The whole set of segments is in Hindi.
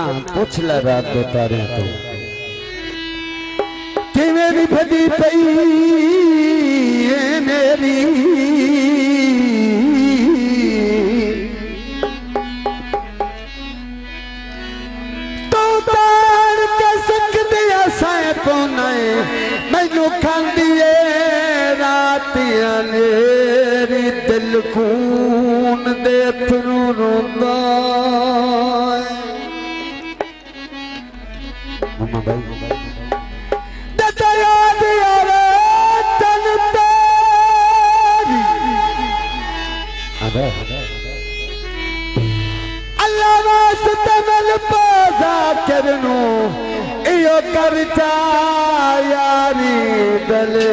पूछ ले रात दो तारे तो किवें दी फदी पई मेरी तो तार के सकदे असां कोने मैनू खांदी ए रातियां नेरी दिल खून दे थरू रोंदा मम्मा भाई याद यार तन तेरी अल्लाह वास्ते मिल पाजा करनो इयो करता यारी दले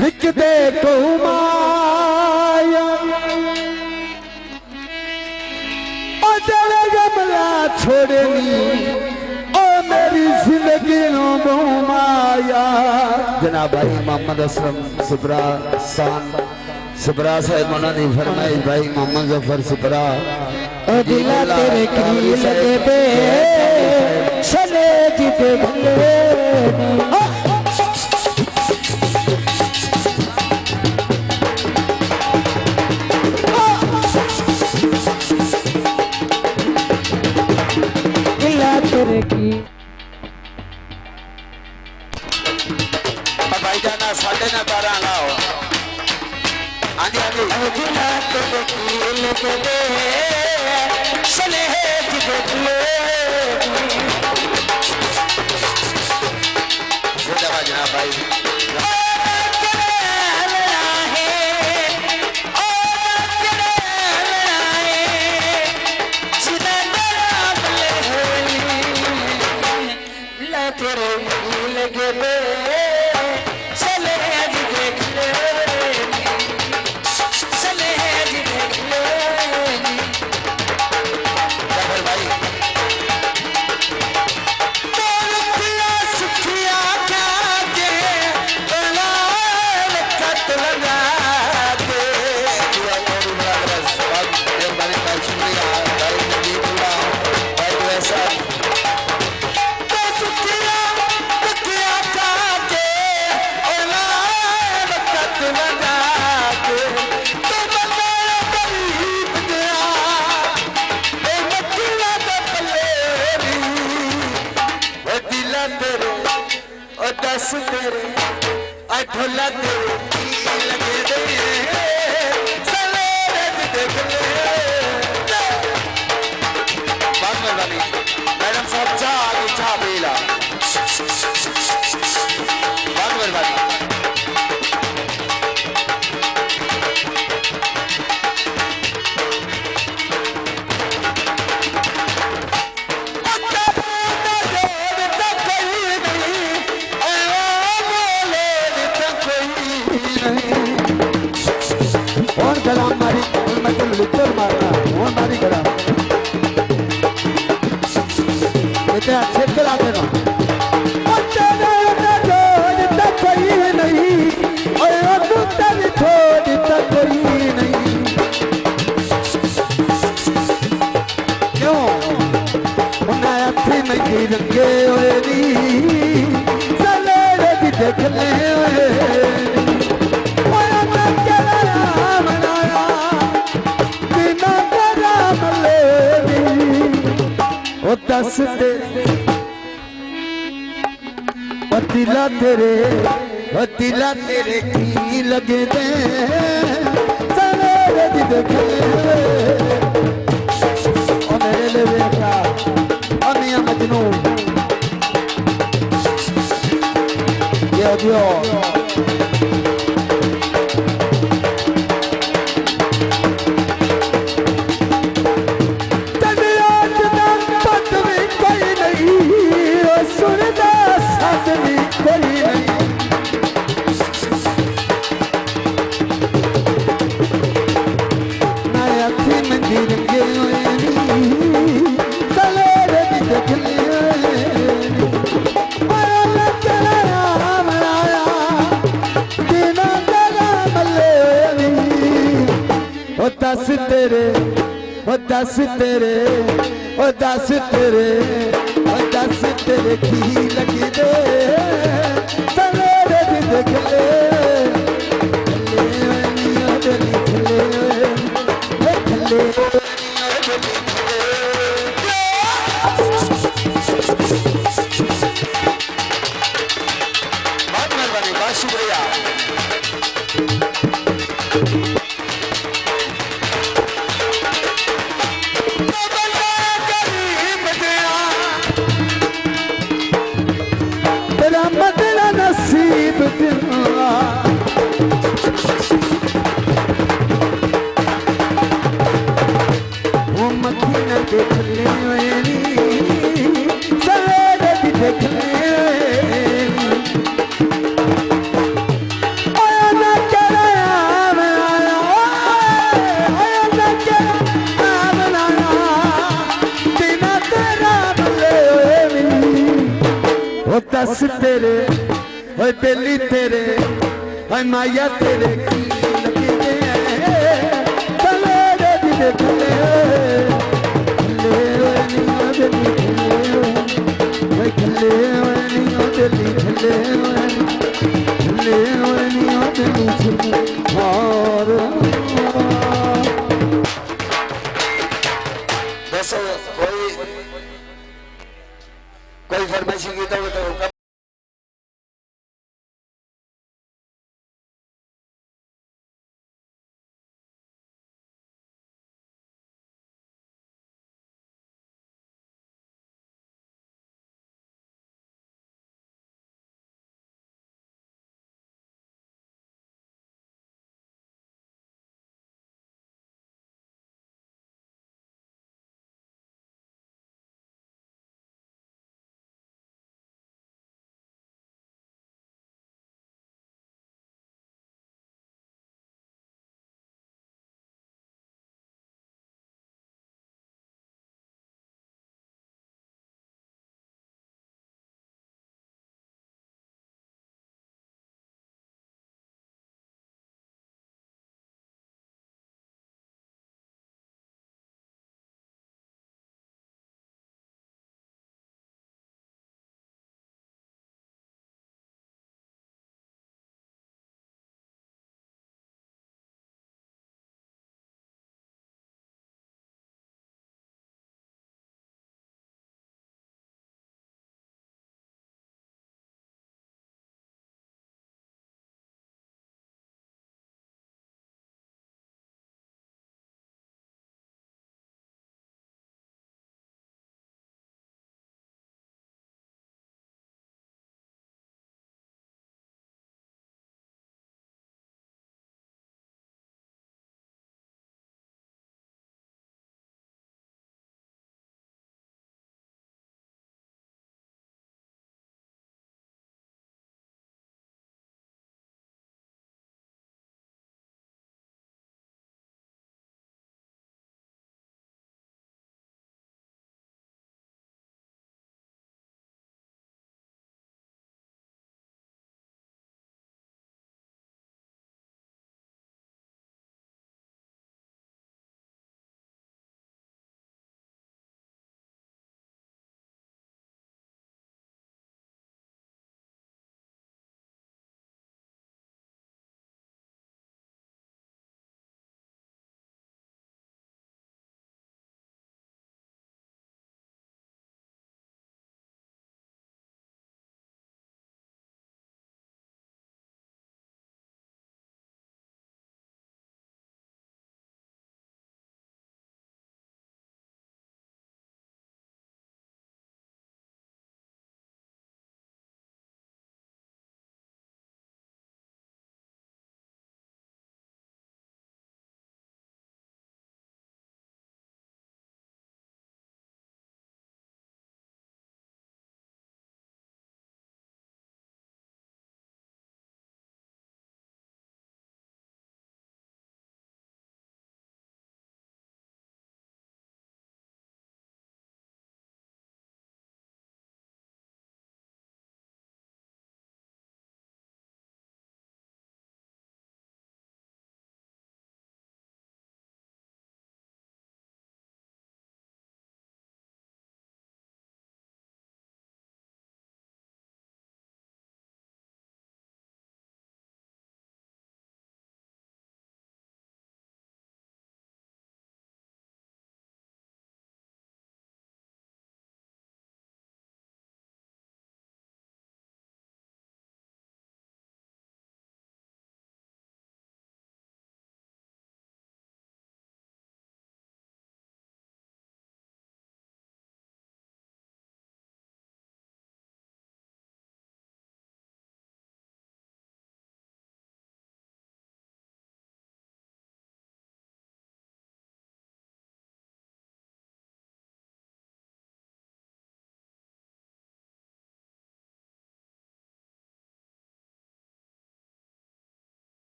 लिख दे को माया ओ तेरे गमला छोड़नी ओ मेरी जिंदगी नो माया। जनाब भाई मोहम्मद असलम सुबरा सान सुबरा साहब उन्होंने फरमाई भाई मोहम्मद जफर सुबरा ओ दिला तेरे की लगे पे चले जिते भले तेरे की भाई जाना साढ़े ना 12 लाओ आंधी आंधी दिला तेरे की लगे पे चले जिते भले जिंदाबाद जनाब भाई तेरे ढोला तेरे लगे दे मैडम साहब चाह पीला बहुत मेहरबानी लिटर मारना वो मारी गला बेटे अच्छे करा देना कोई नहीं और तेरी थोड़ी तक कोई नहीं क्यों उन्हें अच्छी नहीं रंगे हुए चले रे देख ले दस दे दिला तेरे की लगे दे देख मेरे बेटा अमिया मजनू दियो दस तेरे ओ दस तेरे ओ दस तेरे ओ दस तेरे की लगी दे सवेरे दी देख ले बहुत मेहरबानी, बहुत शुक्रिया। तेरा मदना नसीब दिला वो मदीना देख ले सवेरे भी देख ले आया ना तेरा आया ना तेरा बनाना बिना तेरा भले ओ दस तेरे ओए बेली तेरे ओए माया तेरे की लगी दे सवेरे भी देख ले ओए नीओ बेली ओए खले ओए नीओ बेली खले ओए नीओ बेली और